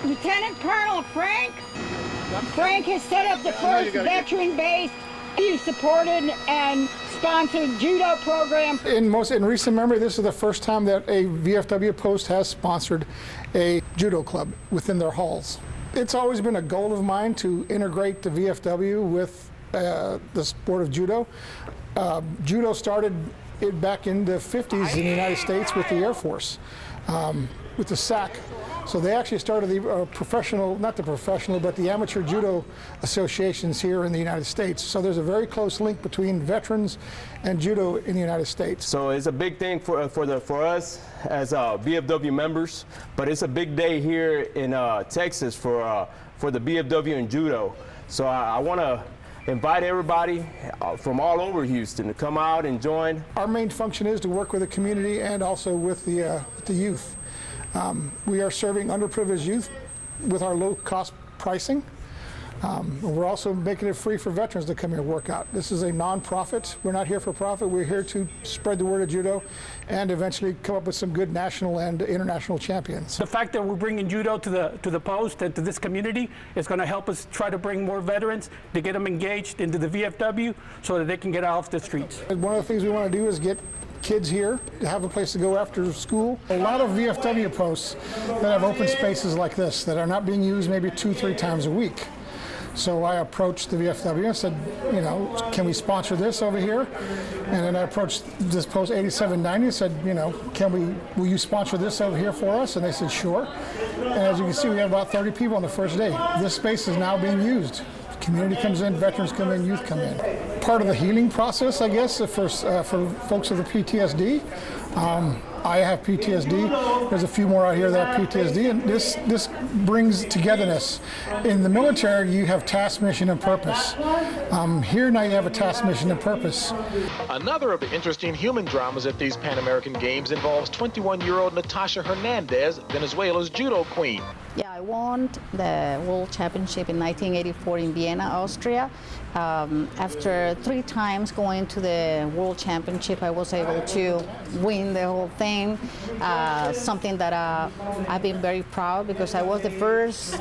Lieutenant Colonel Frank. Frank has set up the first veteran-based, supported and sponsored judo program. In recent memory, this is the first time that a VFW post has sponsored a judo club within their halls. It's always been a goal of mine to integrate the VFW with the sport of judo. Judo started back in the 50s in the United States with the Air Force, with the SAC. So they actually started the professional, not the professional, but the amateur judo associations here in the United States. So there's a very close link between veterans and judo in the United States. So it's a big thing for us as BFW members, but it's a big day here in Texas for the BFW and judo. So I want to invite everybody from all over Houston to come out and join. Our main function is to work with the community and also with the youth. We are serving underprivileged youth with our low-cost pricing. We're also making it free for veterans to come here and work out. This is a non-profit. We're not here for profit. We're here to spread the word of judo and eventually come up with some good national and international champions. The fact that we're bringing judo to the post and to this community is going to help us try to bring more veterans to get them engaged into the VFW so that they can get off the streets. One of the things we want to do is get kids here to have a place to go after school. A lot of VFW posts that have open spaces like this that are not being used maybe 2-3 times a week. So I approached the VFW and said, you know, can we sponsor this over here? And then I approached this post 8790 and said, you know, will you sponsor this over here for us? And they said, sure. And as you can see, we have about 30 people on the first day. This space is now being used. Community comes in, veterans come in, youth come in. Part of the healing process, I guess, for folks with the PTSD. I have PTSD. There's a few more out here that have PTSD, and this brings togetherness. In the military, you have task, mission, and purpose. Here now you have a task, mission, and purpose. Another of the interesting human dramas at these Pan American Games involves 21-year-old Natasha Hernandez, Venezuela's judo queen. Yeah, I won the World Championship in 1984 in Vienna, Austria. After 3 times going to the World Championship, I was able to win the whole thing. Something that I've been very proud, because I was the first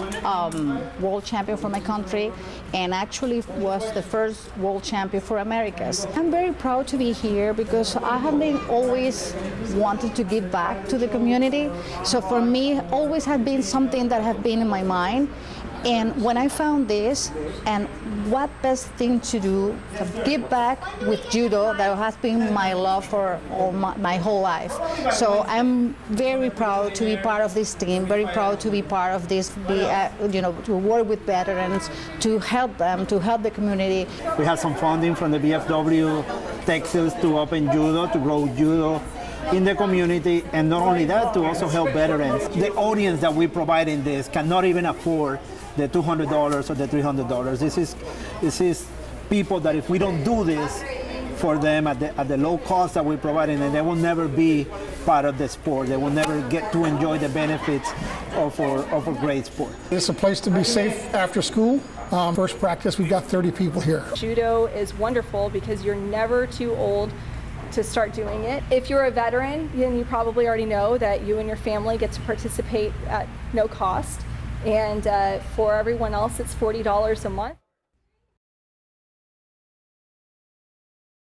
world champion for my country, and actually was the first world champion for Americas. I'm very proud to be here because I have been always wanted to give back to the community. So for me, always had been something that have been in my mind. And when I found this, and what best thing to do, give back with judo, that has been my love for my whole life. So I'm very proud to be part of this team, very proud to be part of this, to work with veterans, to help them, to help the community. We have some funding from the BFW Texas to open judo, to grow judo in the community, and not only that, to also help veterans. The audience that we provide in this cannot even afford the $200 or the $300. This is people that if we don't do this for them at the low cost that we're providing, and they will never be part of the sport. They will never get to enjoy the benefits of a great sport. It's a place to be safe after school. First practice, we've got 30 people here. Judo is wonderful because you're never too old to start doing it. If you're a veteran, then you probably already know that you and your family get to participate at no cost. And for everyone else, it's $40 a month.